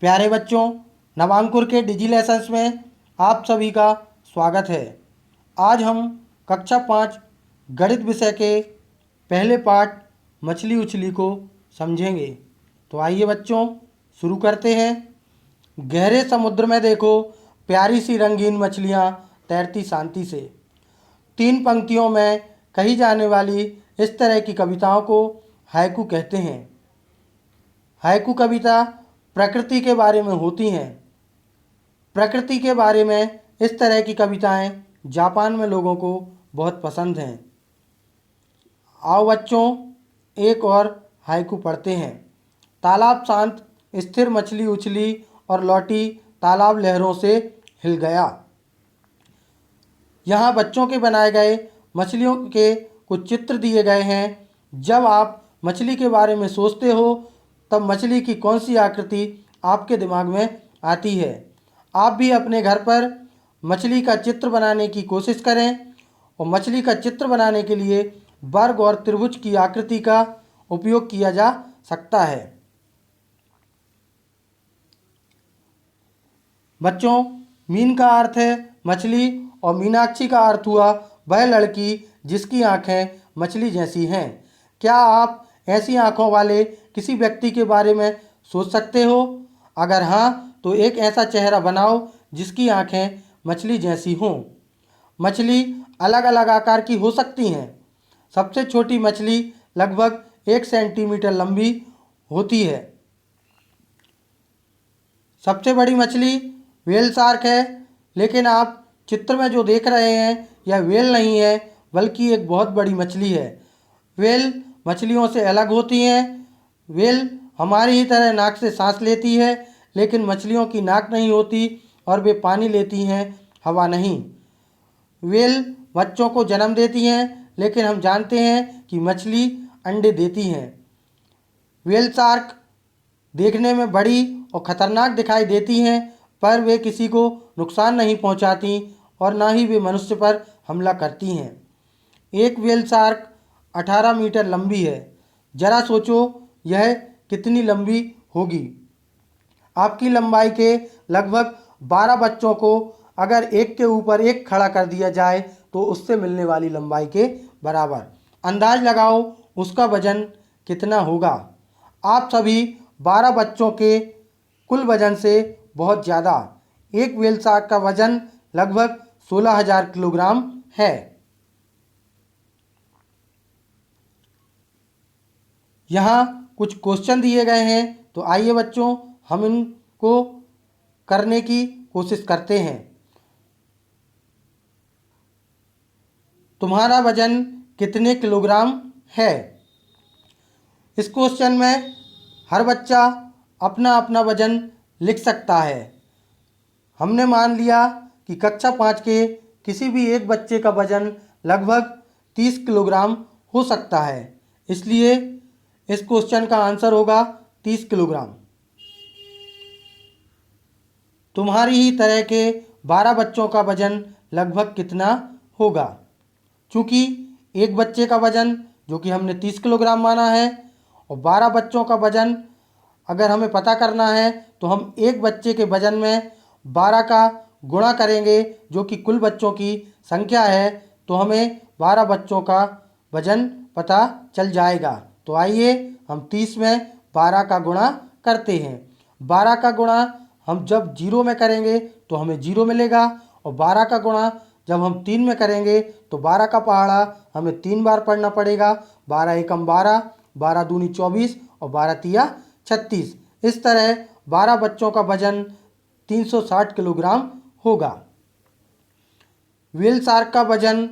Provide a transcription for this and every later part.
प्यारे बच्चों, नवांकुर के डिजी लेसन्स में आप सभी का स्वागत है। आज हम कक्षा 5 गणित विषय के पहले पाठ मछली उछली को समझेंगे। तो आइए बच्चों, शुरू करते हैं। गहरे समुद्र में देखो प्यारी सी रंगीन मछलियाँ तैरती शांति से। 3 पंक्तियों में कही जाने वाली इस तरह की कविताओं को हाइकू कहते हैं। हाइकू कविता प्रकृति के बारे में होती हैं। प्रकृति के बारे में इस तरह की कविताएं जापान में लोगों को बहुत पसंद हैं। आओ बच्चों, एक और हाइकू पढ़ते हैं। तालाब शांत, स्थिर मछली उछली और लौटी, तालाब लहरों से हिल गया। यहाँ बच्चों के बनाए गए मछलियों के कुछ चित्र दिए गए हैं। जब आप मछली के बारे में सोचते हो तब मछली की कौन सी आकृति आपके दिमाग में आती है? आप भी अपने घर पर मछली का चित्र बनाने की कोशिश करें और मछली का चित्र बनाने के लिए वर्ग और त्रिभुज की आकृति का उपयोग किया जा सकता है। बच्चों, मीन का अर्थ है मछली और मीनाक्षी का अर्थ हुआ वह लड़की जिसकी आंखें मछली जैसी हैं। क्या आप ऐसी आंखों वाले किसी व्यक्ति के बारे में सोच सकते हो? अगर हाँ, तो एक ऐसा चेहरा बनाओ जिसकी आंखें मछली जैसी हों। मछली अलग अलग आकार की हो सकती हैं। सबसे छोटी मछली लगभग 1 सेंटीमीटर लंबी होती है। सबसे बड़ी मछली व्हेल शार्क है, लेकिन आप चित्र में जो देख रहे हैं यह व्हेल नहीं है बल्कि एक बहुत बड़ी मछली है। व्हेल मछलियों से अलग होती हैं। व्हेल हमारी ही तरह नाक से सांस लेती है, लेकिन मछलियों की नाक नहीं होती और वे पानी लेती हैं, हवा नहीं। व्हेल बच्चों को जन्म देती हैं, लेकिन हम जानते हैं कि मछली अंडे देती हैं। व्हेल शार्क देखने में बड़ी और ख़तरनाक दिखाई देती हैं, पर वे किसी को नुकसान नहीं पहुंचाती और ना ही वे मनुष्य पर हमला करती हैं। एक व्हेल शार्क 18 मीटर लंबी है। जरा सोचो यह कितनी लंबी होगी। आपकी लंबाई के लगभग 12 बच्चों को अगर एक के ऊपर एक खड़ा कर दिया जाए तो उससे मिलने वाली लंबाई के बराबर। अंदाज लगाओ उसका वजन कितना होगा। आप सभी 12 बच्चों के कुल वजन से बहुत ज़्यादा। एक व्हेल शार्क का वजन लगभग 16,000 किलोग्राम है। यहाँ कुछ क्वेश्चन दिए गए हैं, तो आइए बच्चों हम इनको करने की कोशिश करते हैं। तुम्हारा वजन कितने किलोग्राम है? इस क्वेश्चन में हर बच्चा अपना अपना वजन लिख सकता है। हमने मान लिया कि कक्षा 5 के किसी भी एक बच्चे का वजन लगभग 30 किलोग्राम हो सकता है, इसलिए इस क्वेश्चन का आंसर होगा 30 किलोग्राम। तुम्हारी ही तरह के 12 बच्चों का वजन लगभग कितना होगा? चूँकि एक बच्चे का वजन जो कि हमने 30 किलोग्राम माना है और 12 बच्चों का वजन अगर हमें पता करना है तो हम एक बच्चे के वजन में 12 का गुणा करेंगे जो कि कुल बच्चों की संख्या है, तो हमें 12 बच्चों का वजन पता चल जाएगा। तो आइए हम 30 में 12 का गुणा करते हैं। 12 का गुणा हम जब 0 में करेंगे तो हमें 0 मिलेगा और 12 का गुणा जब हम 3 में करेंगे तो 12 का पहाड़ा हमें 3 बार पढ़ना पड़ेगा। 12 एकम 12, 12 दूनी 24 और 12 तिया 36। इस तरह 12 बच्चों का वजन 360 किलोग्राम होगा। व्हेल शार्क का वजन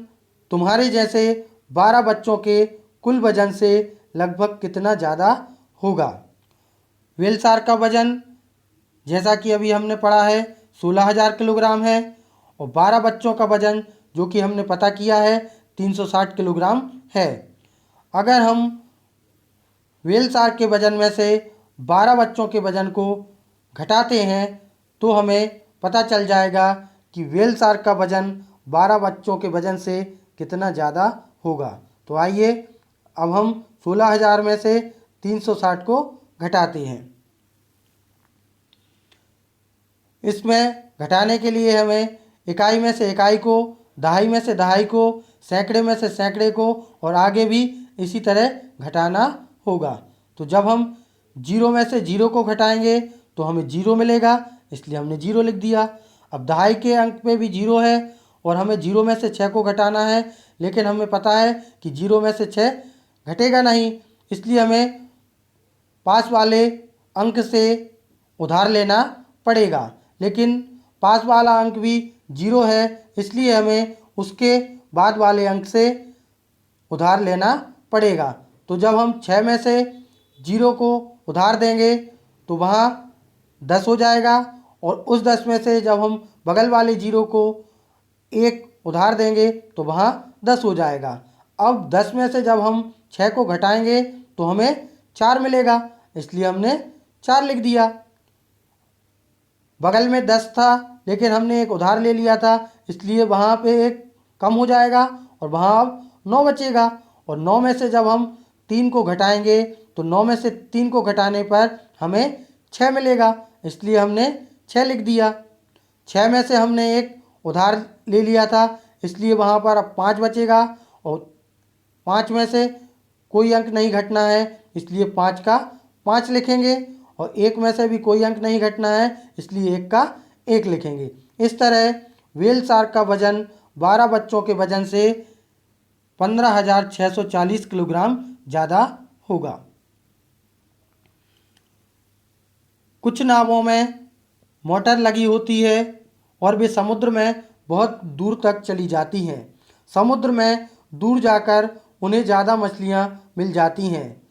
तुम्हारे जैसे 12 बच्चों के कुल वजन से लगभग कितना ज़्यादा होगा? व्हेल शार्क का वजन जैसा कि अभी हमने पढ़ा है 16,000 किलोग्राम है और 12 बच्चों का वजन जो कि हमने पता किया है 360 किलोग्राम है। अगर हम व्हेल शार्क के वजन में से 12 बच्चों के वजन को घटाते हैं तो हमें पता चल जाएगा कि व्हेल शार्क का वजन 12 बच्चों के वजन से कितना ज़्यादा होगा। तो आइए अब हम 16,000 में से 360 को घटाते हैं। इसमें घटाने के लिए हमें इकाई में से इकाई को, दहाई में से दहाई को, सैकड़े में से सैकड़े को और आगे भी इसी तरह घटाना होगा। तो जब हम जीरो में से जीरो को घटाएंगे तो हमें जीरो मिलेगा, इसलिए हमने जीरो लिख दिया। अब दहाई के अंक पे भी जीरो है और हमें जीरो में से छः को घटाना है, लेकिन हमें पता है कि जीरो में से छः घटेगा नहीं, इसलिए हमें पास वाले अंक से उधार लेना पड़ेगा। लेकिन पास वाला अंक भी जीरो है, इसलिए हमें उसके बाद वाले अंक से उधार लेना पड़ेगा। तो जब हम 6 में से जीरो को उधार देंगे तो वहाँ 10 हो जाएगा और उस 10 में से जब हम बगल वाले जीरो को 1 उधार देंगे तो वहाँ 10 हो जाएगा। अब 10 में से जब हम 6 को घटाएंगे तो हमें 4 मिलेगा, इसलिए हमने 4 लिख दिया। बगल में 10 था लेकिन हमने एक उधार ले लिया था, इसलिए वहाँ पे एक कम हो जाएगा और वहाँ अब 9 बचेगा। और 9 में से जब हम 3 को घटाएंगे तो 9 में से 3 को घटाने पर हमें 6 मिलेगा, इसलिए हमने 6 लिख दिया। 6 में से हमने एक उधार ले लिया था, इसलिए वहाँ पर अब 5 बचेगा और 5 में से कोई अंक नहीं घटना है, इसलिए 5 का 5 लिखेंगे और 1 में से भी कोई अंक नहीं घटना है, इसलिए 1 का 1 लिखेंगे। इस तरह व्हेल शार्क का वजन 12 बच्चों के वजन से 15,640 किलोग्राम ज़्यादा होगा। कुछ नावों में मोटर लगी होती है और वे समुद्र में बहुत दूर तक चली जाती हैं। समुद्र में दूर जाकर उन्हें ज़्यादा मछलियाँ मिल जाती हैं।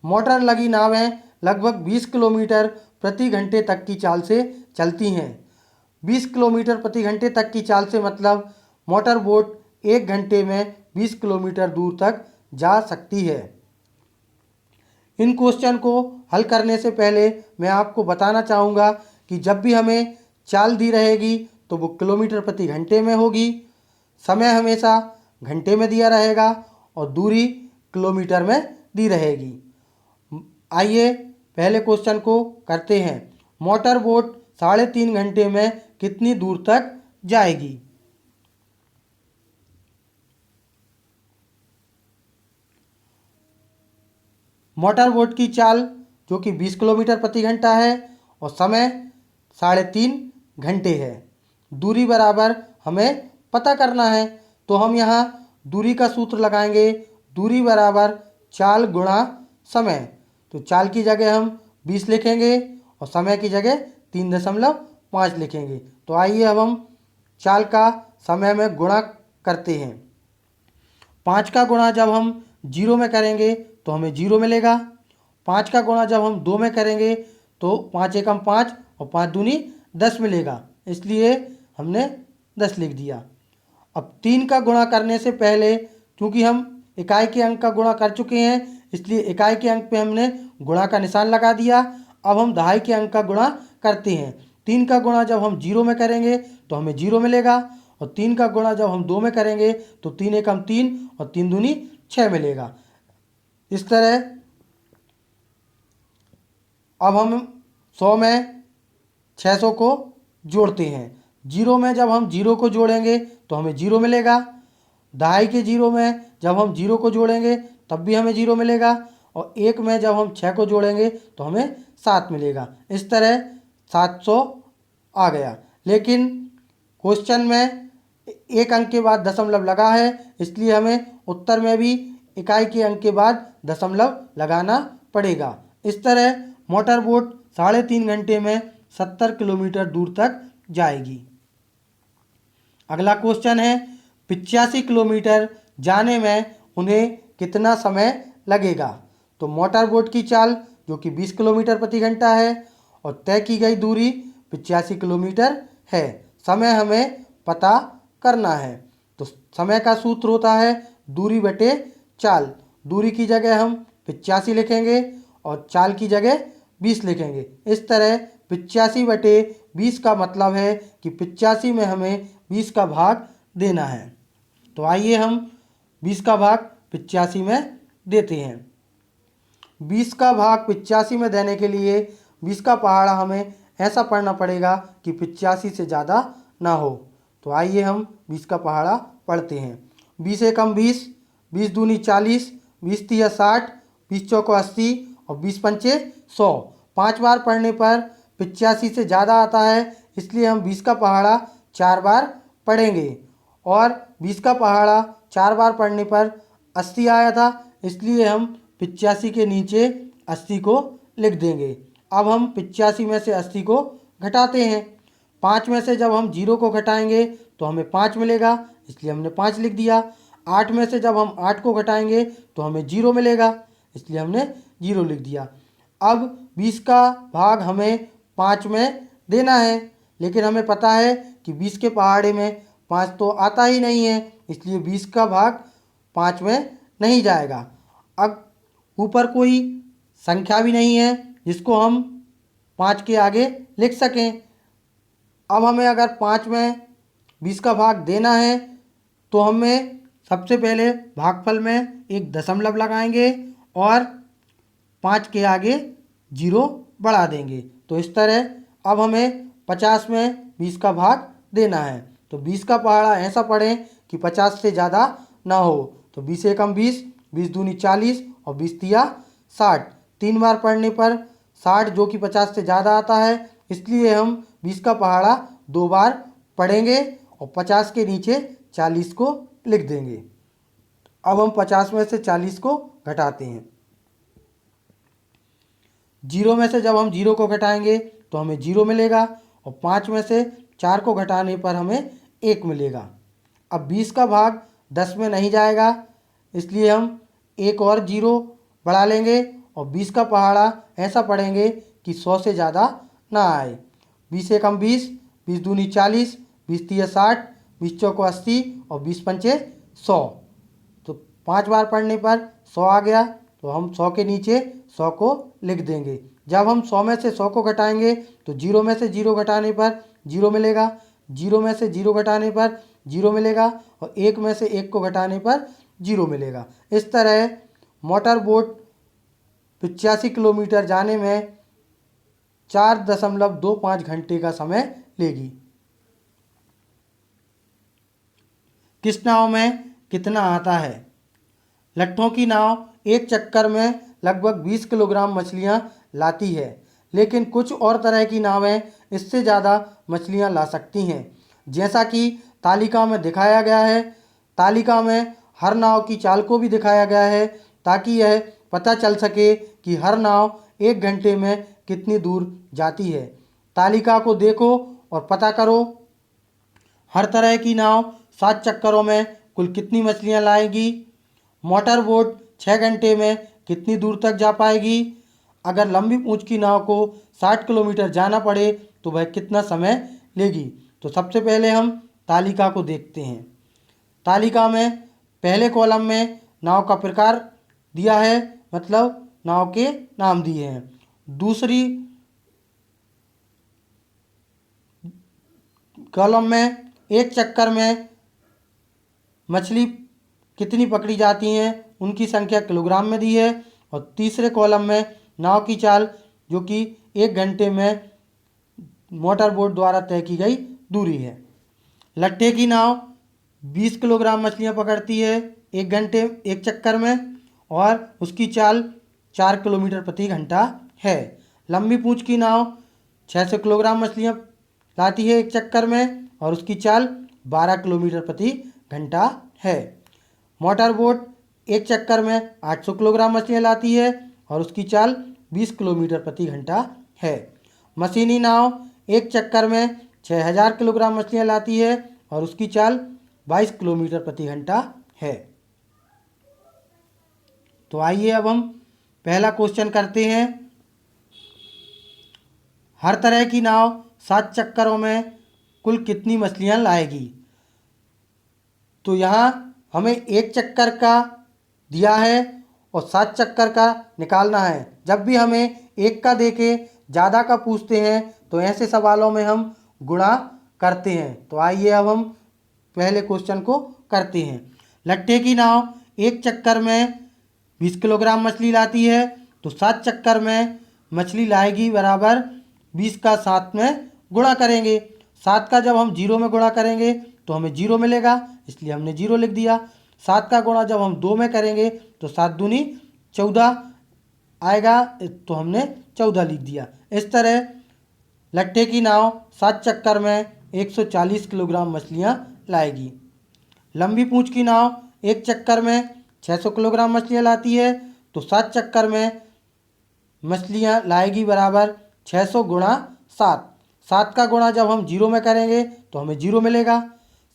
मोटर लगी नावें लगभग 20 किलोमीटर प्रति घंटे तक की चाल से चलती हैं। 20 किलोमीटर प्रति घंटे तक की चाल से मतलब मोटर बोट 1 घंटे में 20 किलोमीटर दूर तक जा सकती है। इन क्वेश्चन को हल करने से पहले मैं आपको बताना चाहूँगा कि जब भी हमें चाल दी रहेगी तो वो किलोमीटर प्रति घंटे में होगी, समय हमेशा घंटे में दिया रहेगा और दूरी किलोमीटर में दी रहेगी। आइए पहले क्वेश्चन को करते हैं। मोटर बोट 3.5 घंटे में कितनी दूर तक जाएगी? मोटर बोट की चाल जो कि 20 किलोमीटर प्रति घंटा है और समय 3.5 घंटे है। दूरी बराबर हमें पता करना है, तो हम यहाँ दूरी का सूत्र लगाएंगे। दूरी बराबर चाल गुणा समय। तो चाल की जगह हम 20 लिखेंगे और समय की जगह 3.5 लिखेंगे। तो आइए अब हम चाल का समय में गुणा करते हैं। 5 का गुणा जब हम 0 में करेंगे तो हमें 0 मिलेगा। 5 का गुणा जब हम 2 में करेंगे तो 5 एकम 5 और 5 दूनी 10 मिलेगा, इसलिए हमने 10 लिख दिया। अब 3 का गुणा करने से पहले क्योंकि हम इकाई के अंक का गुणा कर चुके हैं, इसलिए इकाई के अंक पे हमने गुणा का निशान लगा दिया। अब हम दहाई के अंक का गुणा करते हैं। 3 का गुणा जब हम 0 में करेंगे तो हमें 0 मिलेगा और 3 का गुणा जब हम 2 में करेंगे तो 3 एकम 3 और 3 दूनी 6 मिलेगा। इस तरह अब हम 100 में 600 को जोड़ते हैं। 0 में जब हम 0 को जोड़ेंगे तो हमें 0 मिलेगा। दहाई के 0 में जब हम 0 को जोड़ेंगे तब भी हमें 0 मिलेगा और 1 में जब हम 6 को जोड़ेंगे तो हमें 7 मिलेगा। इस तरह 700 आ गया। लेकिन क्वेश्चन में एक अंक के बाद दशमलव लगा है, इसलिए हमें उत्तर में भी इकाई के अंक के बाद दशमलव लगाना पड़ेगा। इस तरह मोटर बोट 3.5 घंटे में 70 किलोमीटर दूर तक जाएगी। अगला क्वेश्चन है 85 किलोमीटर जाने में उन्हें कितना समय लगेगा? तो मोटर बोट की चाल जो कि 20 किलोमीटर प्रति घंटा है और तय की गई दूरी 85 किलोमीटर है। समय हमें पता करना है, तो समय का सूत्र होता है दूरी बटे चाल। दूरी की जगह हम 85 लिखेंगे और चाल की जगह 20 लिखेंगे। इस तरह 85 बटे 20 का मतलब है कि 85 में हमें 20 का भाग देना है। तो आइए हम 20 का भाग 85 में देते हैं। 20 का भाग 85 में देने के लिए 20 का पहाड़ा हमें ऐसा पढ़ना पड़ेगा कि 85 से ज़्यादा ना हो। तो आइए हम 20 का पहाड़ा पढ़ते हैं। 20 एकम 20, 20 दूनी 40, 20 तिया 60, 20 चौको 80 और 20 पंचे 100। 5 बार पढ़ने पर 85 से ज़्यादा आता है, इसलिए हम 20 का पहाड़ा 4 बार पढ़ेंगे। और 20 का पहाड़ा 4 बार पढ़ने पर 80 आया था, इसलिए हम 85 के नीचे 80 को लिख देंगे। अब हम 85 में से 80 को घटाते हैं। 5 में से जब हम 0 को घटाएंगे तो हमें 5 मिलेगा, इसलिए हमने 5 लिख दिया। 8 में से जब हम 8 को घटाएंगे तो हमें 0 मिलेगा, इसलिए हमने 0 लिख दिया। अब 20 का भाग हमें 5 में देना है, लेकिन हमें पता है कि 20 के पहाड़े में 5 तो आता ही नहीं है, इसलिए 20 का भाग 5 में नहीं जाएगा। अब ऊपर कोई संख्या भी नहीं है जिसको हम 5 के आगे लिख सकें। अब हमें अगर 5 में 20 का भाग देना है तो हमें सबसे पहले भागफल में एक दशमलव लगाएंगे और 5 के आगे 0 बढ़ा देंगे। तो इस तरह अब हमें 50 में 20 का भाग देना है। तो 20 का पहाड़ा ऐसा पढ़ें कि 50 से ज़्यादा ना हो। तो 20 एकम 20, 20 दूनी 40 और 20 तिया 60। 3 बार पढ़ने पर 60 जो कि 50 से ज़्यादा आता है, इसलिए हम 20 का पहाड़ा 2 बार पढ़ेंगे और 50 के नीचे 40 को लिख देंगे। अब हम 50 में से 40 को घटाते हैं। 0 में से जब हम 0 को घटाएंगे तो हमें 0 मिलेगा और 5 में से 4 को घटाने पर हमें 1 मिलेगा। अब 20 का भाग 10 में नहीं जाएगा, इसलिए हम एक और 0 बढ़ा लेंगे और 20 का पहाड़ा ऐसा पढ़ेंगे कि 100 से ज़्यादा ना आए। 20 एकम 20, 20 दूनी 40, 20 तिया 60, 20 चौको 80 और 20 पंचे 100। तो 5 बार पढ़ने पर 100 आ गया, तो हम 100 के नीचे 100 को लिख देंगे। जब हम 100 में से 100 को घटाएंगे तो 0 में से 0 घटाने पर 0 मिलेगा, 0 में से 0 घटाने पर 0 मिलेगा और 1 में से 1 को घटाने पर 0 मिलेगा। इस तरह मोटर बोट 85 किलोमीटर जाने में 4.25 घंटे का समय लेगी। किस नाव में कितना आता है? लट्ठों की नाव एक चक्कर में लगभग 20 किलोग्राम मछलियाँ लाती है, लेकिन कुछ और तरह की नावें इससे ज़्यादा मछलियाँ ला सकती हैं, जैसा कि तालिका में दिखाया गया है। तालिका में हर नाव की चाल को भी दिखाया गया है ताकि यह पता चल सके कि हर नाव 1 घंटे में कितनी दूर जाती है। तालिका को देखो और पता करो हर तरह की नाव 7 चक्करों में कुल कितनी मछलियाँ लाएगी। मोटर बोट 6 घंटे में कितनी दूर तक जा पाएगी। अगर लंबी पूँछ की नाव को 60 किलोमीटर जाना पड़े तो वह कितना समय लेगी। तो सबसे पहले हम तालिका को देखते हैं। तालिका में पहले कॉलम में नाव का प्रकार दिया है, मतलब नाव के नाम दिए हैं। दूसरी कॉलम में एक चक्कर में मछली कितनी पकड़ी जाती हैं उनकी संख्या किलोग्राम में दी है। और तीसरे कॉलम में नाव की चाल जो कि 1 घंटे में मोटर बोट द्वारा तय की गई दूरी है। लट्ठे की नाव 20 किलोग्राम मछलियां पकड़ती है 1 घंटे 1 चक्कर में और उसकी चाल 4 किलोमीटर प्रति घंटा है। लंबी पूँछ की नाव 600 किलोग्राम मछलियां लाती है 1 चक्कर में और उसकी चाल 12 किलोमीटर प्रति घंटा है। मोटर बोट 1 चक्कर में 800 किलोग्राम मछलियाँ लाती है और उसकी चाल 20 किलोमीटर प्रति घंटा है। मशीनी नाव 1 चक्कर में 6000 किलोग्राम मछलियाँ लाती है और उसकी चाल 22 किलोमीटर प्रति घंटा है। तो आइए अब हम पहला क्वेश्चन करते हैं। हर तरह की नाव 7 चक्करों में कुल कितनी मछलियाँ लाएगी। तो यहाँ हमें 1 चक्कर का दिया है और 7 चक्कर का निकालना है। जब भी हमें 1 का देके ज़्यादा का पूछते हैं तो ऐसे सवालों में हम गुणा करते हैं। तो आइए अब हम पहले क्वेश्चन को करते हैं। लट्ठे की नाव 1 चक्कर में 20 किलोग्राम मछली लाती है, तो 7 चक्कर में मछली लाएगी बराबर 20 का 7 में गुणा करेंगे। 7 का जब हम 0 में गुणा करेंगे तो हमें 0 मिलेगा, इसलिए हमने 0 लिख दिया। 7 का गुणा जब हम 2 में करेंगे तो 7 दूनी 14 आएगा, तो हमने 14 लिख दिया। इस तरह लट्ठे की नाव 7 चक्कर में 140 किलोग्राम मछलियाँ लाएगी। लंबी पूँछ की नाव एक चक्कर में 600 किलोग्राम मछलियाँ लाती है, तो 7 चक्कर में मछलियाँ लाएगी बराबर 600 गुणा 7। 7 का गुणा जब हम 0 में करेंगे तो हमें 0 मिलेगा।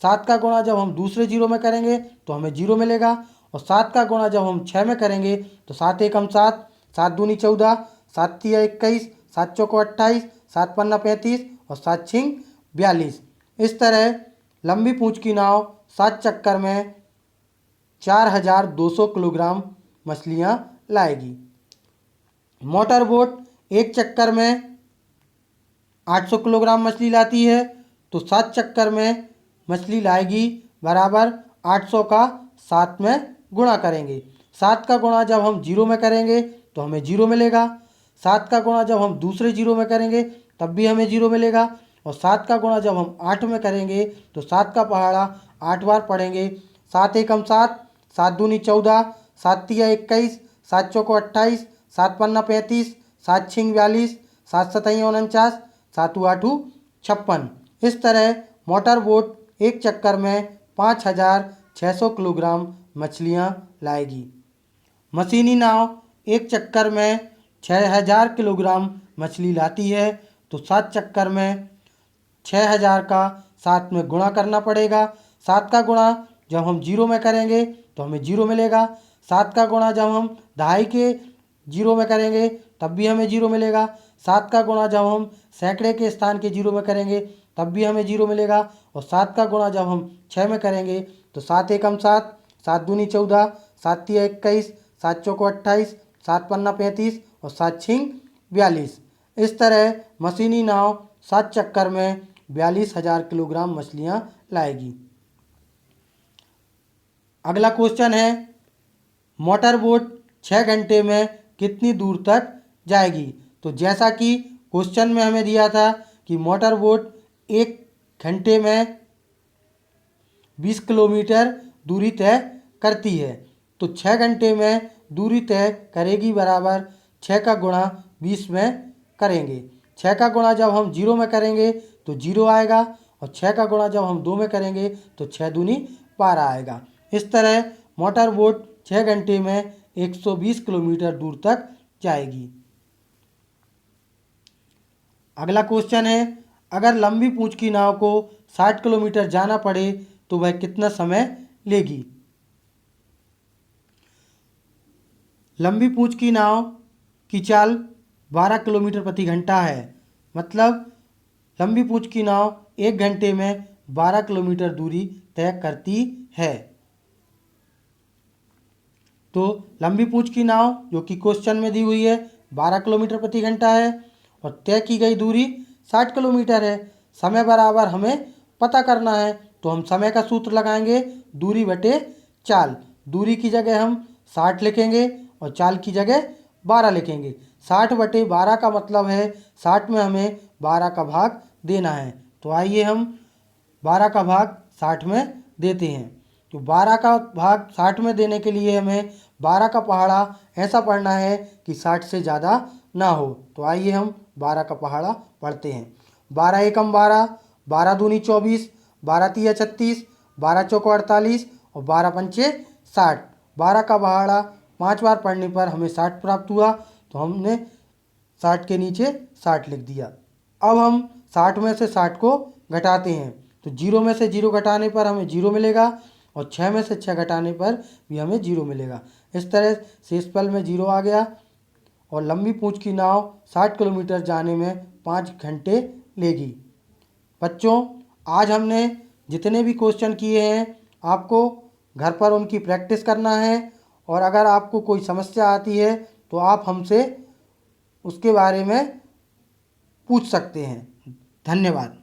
7 का गुणा जब हम दूसरे 0 में करेंगे तो हमें 0 मिलेगा। और 7 का गुणा जब हम 6 में करेंगे तो 7 एकम 7, 7 दूनी 14, 7 तिया 21, 7 चौको 28, 7 पन्ना 35 और 7 छिंग 42। इस तरह लंबी पूँछ की नाव 7 चक्कर में 4200 किलोग्राम मछलियाँ लाएगी। मोटर बोट एक चक्कर में 800 किलोग्राम मछली लाती है, तो 7 चक्कर में मछली लाएगी बराबर 800 का 7 में गुणा करेंगे। 7 का गुणा जब हम 0 में करेंगे तो हमें 0 मिलेगा। 7 का गुणा जब हम दूसरे 0 में करेंगे तब भी हमें 0 मिलेगा। और 7 का गुणा जब हम 8 में करेंगे तो 7 का पहाड़ा 8 बार पढ़ेंगे। 7 एकम 7, 7 दूनी 14, 7 तिया 21, 7 चौको 28, 7 पन्ना 35, 7 छिंग 42, 7 सतैया 49, 7 आठू 56। इस तरह मोटर बोट एक चक्कर में 5600 किलोग्राम मछलियाँ लाएगी। मशीनी नाव एक चक्कर में 6000 किलोग्राम मछली लाती है, तो 7 चक्कर में 6000 का 7 में गुणा करना पड़ेगा। 7 का गुणा जब हम 0 में करेंगे तो हमें 0 मिलेगा। 7 का गुणा जब हम 2.5 के 0 में करेंगे तब भी हमें 0 मिलेगा। 7 का गुणा जब हम सैकड़े के स्थान के 0 में करेंगे तब भी हमें 0 मिलेगा। और 7 का गुणा जब हम 6 में करेंगे तो 7 एकम 7, 7 दूनी 14, 7 तिया 21, 7 चौको 28, 7 पन्ना 35 और 7 छिंग 42। इस तरह मशीनी नाव 7 चक्कर में 42,000 किलोग्राम मछलियाँ लाएगी। अगला क्वेश्चन है, मोटर बोट 6 घंटे में कितनी दूर तक जाएगी। तो जैसा कि क्वेश्चन में हमें दिया था कि मोटर बोट 1 घंटे में 20 किलोमीटर दूरी तय करती है, तो 6 घंटे में दूरी तय करेगी बराबर 6 का गुणा 20 में करेंगे। 6 का गुणा जब हम 0 में करेंगे तो 0 आएगा, और 6 का गुणा जब हम 2 में करेंगे तो 6 दूनी 12 आएगा। इस तरह मोटर बोट 6 घंटे में 120 किलोमीटर दूर तक जाएगी। अगला क्वेश्चन है, अगर लंबी पूँछ की नाव को 60 किलोमीटर जाना पड़े तो वह कितना समय लेगी। लंबी पूँछ की नाव की चाल 12 किलोमीटर प्रति घंटा है, मतलब लंबी पूँछ की नाव 1 घंटे में 12 किलोमीटर दूरी तय करती है। तो लंबी पूँछ की नाव जो कि क्वेश्चन में दी हुई है 12 किलोमीटर प्रति घंटा है, और तय की गई दूरी 60 किलोमीटर है। समय बराबर हमें पता करना है, तो हम समय का सूत्र लगाएंगे दूरी बटे चाल। दूरी की जगह हम 60 लिखेंगे और चाल की जगह 12 लिखेंगे। 60 बटे 12 का मतलब है 60 में हमें 12 का भाग देना है। तो आइए हम 12 का भाग 60 में देते हैं। तो 12 का भाग 60 में देने के लिए हमें 12 का पहाड़ा ऐसा पढ़ना है कि 60 से ज़्यादा ना हो। तो आइए हम 12 का पहाड़ा पढ़ते हैं। 12 एकम 12, 12 दूनी 24, 12 तिया 36, 12 चौको 48 और 12 पंचे 60। 12 का पहाड़ा 5 बार पढ़ने पर हमें 60 प्राप्त हुआ, तो हमने 60 के नीचे 60 लिख दिया। अब हम 60 में से 60 को घटाते हैं, तो 0 में से 0 घटाने पर हमें 0 मिलेगा, और 6 में से 6 घटाने पर भी हमें 0 मिलेगा। इस तरह शेषफल में 0 आ गया, और लंबी पूँछ की नाव 60 किलोमीटर जाने में 5 घंटे लेगी। बच्चों, आज हमने जितने भी क्वेश्चन किए हैं आपको घर पर उनकी प्रैक्टिस करना है, और अगर आपको कोई समस्या आती है तो आप हमसे उसके बारे में पूछ सकते हैं। धन्यवाद।